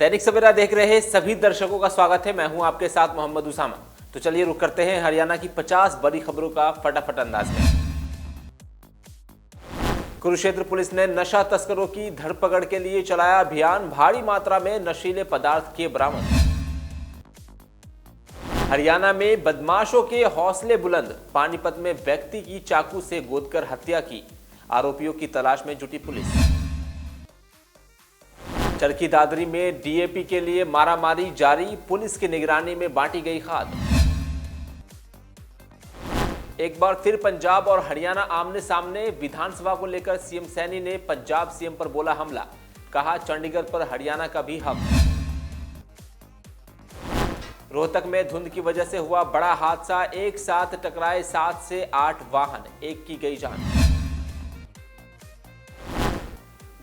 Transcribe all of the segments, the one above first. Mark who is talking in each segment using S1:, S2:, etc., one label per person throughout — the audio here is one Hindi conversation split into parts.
S1: दैनिक सवेरा देख रहे सभी दर्शकों का स्वागत है। मैं हूं आपके साथ मोहम्मद उसामा। तो चलिए रुक करते हैं हरियाणा की 50 बड़ी खबरों का फटाफट अंदाज में। कुरुक्षेत्र पुलिस ने नशा तस्करों की धरपकड़ के लिए चलाया अभियान, भारी मात्रा में नशीले पदार्थ किए बरामद। हरियाणा में बदमाशों के हौसले बुलंद, पानीपत में व्यक्ति की चाकू से गोदकर हत्या की, आरोपियों की तलाश में जुटी पुलिस। चरखी दादरी में डीएपी के लिए मारामारी जारी, पुलिस की निगरानी में बांटी गई खाद। एक बार फिर पंजाब और हरियाणा आमने सामने, विधानसभा को लेकर सीएम सैनी ने पंजाब सीएम पर बोला हमला, कहा चंडीगढ़ पर हरियाणा का भी हक। रोहतक में धुंध की वजह से हुआ बड़ा हादसा, एक साथ टकराए 7 से 8 वाहन, एक की गई जान।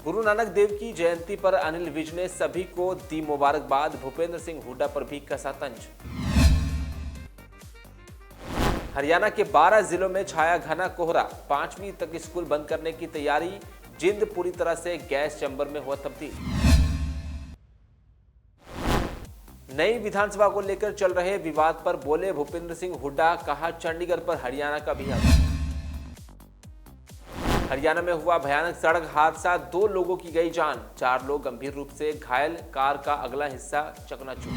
S1: गुरु नानक देव की जयंती पर अनिल विज ने सभी को दी मुबारकबाद, भूपेंद्र सिंह हुड्डा पर भी कसा तंज। हरियाणा के 12 जिलों में छाया घना कोहरा, 5वीं तक स्कूल बंद करने की तैयारी, जिंद पूरी तरह से गैस चैम्बर में हुआ तब्दील। नई विधानसभा को लेकर चल रहे विवाद पर बोले भूपेंद्र सिंह हुड्डा, कहा चंडीगढ़ पर हरियाणा का भी हक। हरियाणा में हुआ भयानक सड़क हादसा, 2 लोगों की गई जान, 4 लोग गंभीर रूप से घायल, कार का अगला हिस्सा चकनाचूर।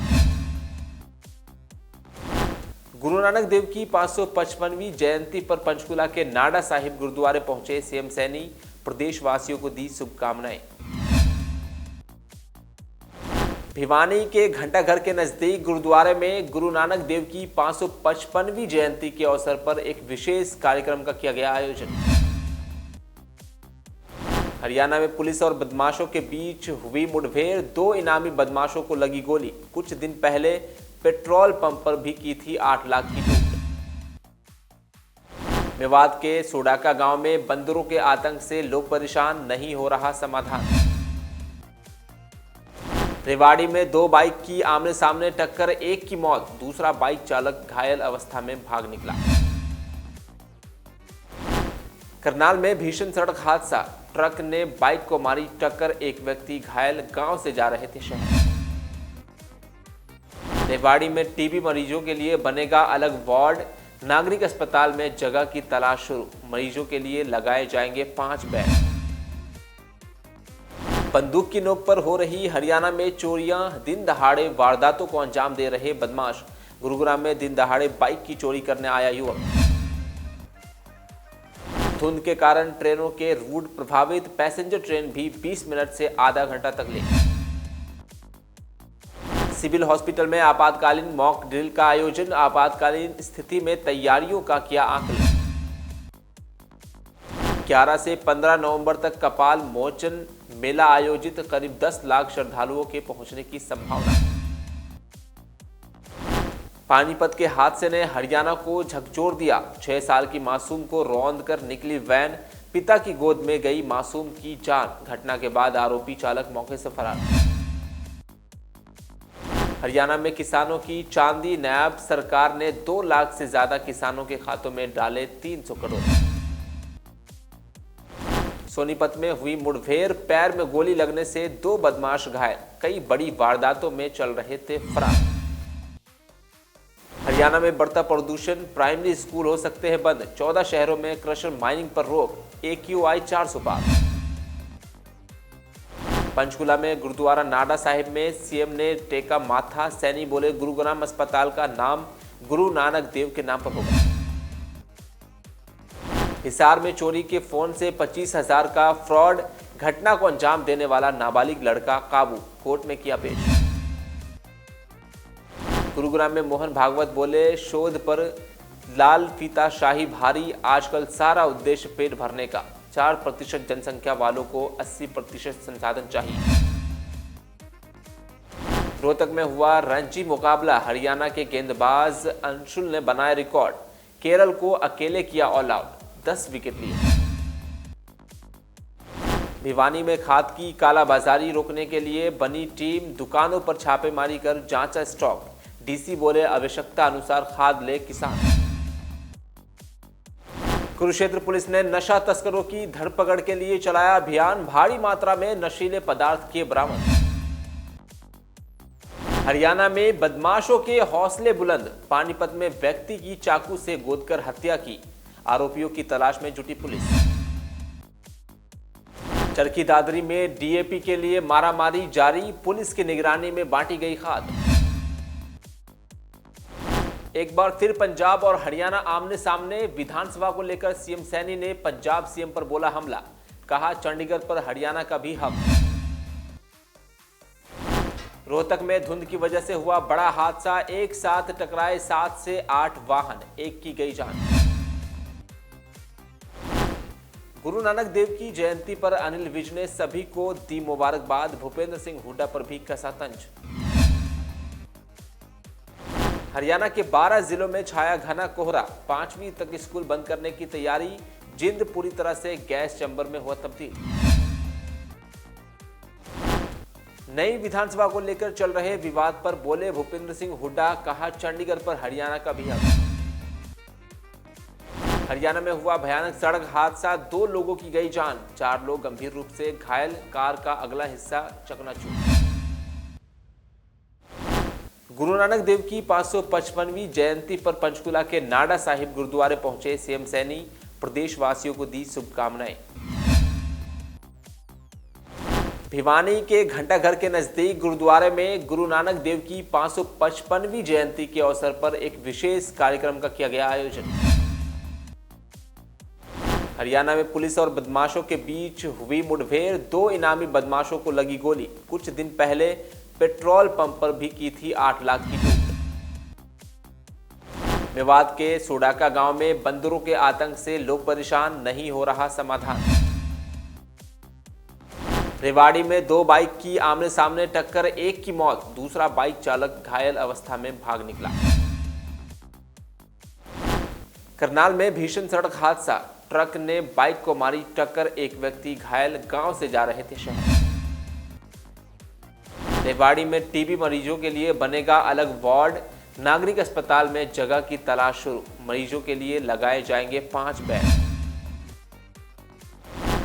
S1: गुरु नानक देव की 555वीं जयंती पर पंचकुला के नाडा साहिब गुरुद्वारे पहुंचे सीएम सैनी, प्रदेशवासियों को दी शुभकामनाएं। भिवानी के घंटाघर के नजदीक गुरुद्वारे में गुरु नानक देव की 555वीं जयंती के अवसर पर एक विशेष कार्यक्रम का किया गया आयोजन। हरियाणा में पुलिस और बदमाशों के बीच हुई मुठभेड़, 2 इनामी बदमाशों को लगी गोली, कुछ दिन पहले पेट्रोल पंप पर भी की थी 8 लाख की लूट। मेवात के सोडाका गांव में बंदरों के आतंक से लोग परेशान, नहीं हो रहा समाधान। रेवाड़ी में 2 बाइक की आमने सामने टक्कर, एक की मौत, दूसरा बाइक चालक घायल अवस्था में भाग निकला। करनाल में भीषण सड़क हादसा, ट्रक ने बाइक को मारी टक्कर, एक व्यक्ति घायल, गांव से जा रहे थे शहर। रेवाड़ी में टीबी मरीजों के लिए बनेगा अलग वार्ड, नागरिक अस्पताल में जगह की तलाश शुरू, मरीजों के लिए लगाए जाएंगे 5 बेड। बंदूक की नोक पर हो रही हरियाणा में चोरियां, दिन दहाड़े वारदातों को अंजाम दे रहे बदमाश, गुरुग्राम में दिन दहाड़े बाइक की चोरी करने आया युवक। धुंध के कारण ट्रेनों के रूट प्रभावित, पैसेंजर ट्रेन भी 20 मिनट से आधा घंटा तक लेट। सिविल हॉस्पिटल में आपातकालीन मॉक ड्रिल का आयोजन, आपातकालीन स्थिति में तैयारियों का किया आकलन। 11 से 15 नवंबर तक कपाल मोचन मेला आयोजित, करीब 10 लाख श्रद्धालुओं के पहुंचने की संभावना। पानीपत के हादसे ने हरियाणा को झकझोर दिया, 6 साल की मासूम को रौंद कर निकली वैन, पिता की गोद में गई मासूम की जान, घटना के बाद आरोपी चालक मौके से फरार। हरियाणा में किसानों की चांदी, नायब सरकार ने 2 लाख से ज्यादा किसानों के खातों में डाले 300 करोड़। सोनीपत में हुई मुठभेड़, पैर में गोली लगने से 2 बदमाश घायल, कई बड़ी वारदातों में चल रहे थे फरार। हरियाणा में बढ़ता प्रदूषण, प्राइमरी स्कूल हो सकते हैं बंद, 14 शहरों में क्रशर माइनिंग पर रोक, AQI 400 पार। पंचकुला में गुरुद्वारा नाडा साहिब में सीएम ने टेका माथा, सैनी बोले गुरुग्राम अस्पताल का नाम गुरु नानक देव के नाम पर होगा। हिसार में चोरी के फोन से 25,000 का फ्रॉड, घटना को अंजाम देने वाला नाबालिग लड़का काबू, कोर्ट में किया पेश। गुरुग्राम में मोहन भागवत बोले शोध पर लाल फीता शाही भारी, आजकल सारा उद्देश्य पेट भरने का, 4% जनसंख्या वालों को 80% संसाधन चाहिए। रोहतक में हुआ रणजी मुकाबला, हरियाणा के गेंदबाज अंशुल ने बनाया रिकॉर्ड, केरल को अकेले किया ऑल आउट, 10 विकेट लिए। भिवानी में खाद की कालाबाजारी रोकने के लिए बनी टीम, दुकानों पर छापेमारी कर जांचा स्टॉक, डीसी बोले आवश्यकता अनुसार खाद ले किसान। कुरुक्षेत्र पुलिस ने नशा तस्करों की धरपकड़ के लिए चलाया अभियान, भारी मात्रा में नशीले पदार्थ किए बरामद। हरियाणा में बदमाशों के हौसले बुलंद, पानीपत में व्यक्ति की चाकू से गोदकर हत्या की, आरोपियों की तलाश में जुटी पुलिस। चरखी दादरी में डीएपी के लिए मारामारी जारी, पुलिस की निगरानी में बांटी गई खाद। एक बार फिर पंजाब और हरियाणा आमने सामने, विधानसभा को लेकर सीएम सैनी ने पंजाब सीएम पर बोला हमला, कहा चंडीगढ़ पर हरियाणा का भी हक। रोहतक में धुंध की वजह से हुआ बड़ा हादसा, एक साथ टकराए 7 से 8 वाहन, एक की गई जान। गुरु नानक देव की जयंती पर अनिल विज ने सभी को दी मुबारकबाद, भूपेंद्र सिंह हुड्डा पर भी कसा तंज। हरियाणा के 12 जिलों में छाया घना कोहरा, 5वीं तक स्कूल बंद करने की तैयारी, जिंद पूरी तरह से गैस चैम्बर में हुआ तब्दील। नई विधानसभा को लेकर चल रहे विवाद पर बोले भूपेंद्र सिंह हुड्डा, कहा चंडीगढ़ पर हरियाणा का भी हक। हरियाणा में हुआ भयानक सड़क हादसा, 2 लोगों की गई जान, 4 लोग गंभीर रूप से घायल, कार का अगला हिस्सा चकनाचूर। गुरु नानक देव की 555वीं जयंती पर पंचकुला के नाडा साहिब गुरुद्वारे पहुंचे सीएम सैनी, प्रदेशवासियों को दी शुभकामनाएं। भिवानी के घंटाघर के नजदीक गुरुद्वारे में गुरु नानक देव की 555वीं जयंती के अवसर पर एक विशेष कार्यक्रम का किया गया आयोजन। हरियाणा में पुलिस और बदमाशों के बीच हुई मुठभेड़, 2 इनामी बदमाशों को लगी गोली, कुछ दिन पहले पेट्रोल पंप पर भी की थी 8 लाख की लूट। मेवात के सोडाका गांव में बंदरों के आतंक से लोग परेशान, नहीं हो रहा समाधान। रेवाड़ी में 2 बाइक की आमने सामने टक्कर, एक की मौत, दूसरा बाइक चालक घायल अवस्था में भाग निकला। करनाल में भीषण सड़क हादसा, ट्रक ने बाइक को मारी टक्कर, एक व्यक्ति घायल, गांव से जा रहे थे शहर। रेवाड़ी में टीबी मरीजों के लिए बनेगा अलग वार्ड, नागरिक अस्पताल में जगह की तलाश शुरू, मरीजों के लिए लगाए जाएंगे 5 बेड।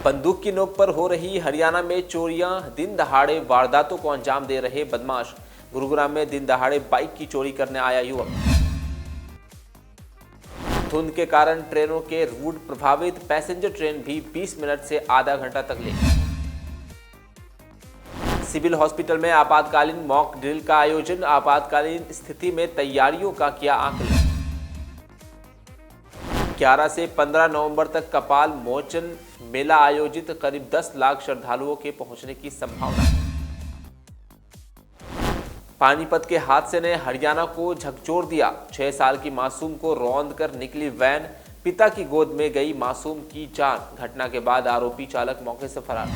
S1: बंदूक की नोक पर हो रही हरियाणा में चोरियां, दिन दहाड़े वारदातों को अंजाम दे रहे बदमाश, गुरुग्राम में दिन दहाड़े बाइक की चोरी करने आया युवक। धुंध के कारण ट्रेनों के रूट प्रभावित, पैसेंजर ट्रेन भी 20 मिनट से आधा घंटा तक लेट। सिविल हॉस्पिटल में आपातकालीन मॉक ड्रिल का आयोजन, आपातकालीन स्थिति में तैयारियों का किया आकलन। 11 से 15 नवंबर तक कपाल मोचन मेला आयोजित, करीब 10 लाख श्रद्धालुओं के पहुंचने की संभावना। पानीपत के हादसे ने हरियाणा को झकझोर दिया, 6 साल की मासूम को रौंद कर निकली वैन, पिता की गोद में गई मासूम की जान, घटना के बाद आरोपी चालक मौके से फरार।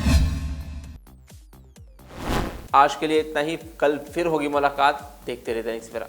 S1: आज के लिए इतना ही, कल फिर होगी मुलाकात, देखते रहिए दैनिक सवेरा।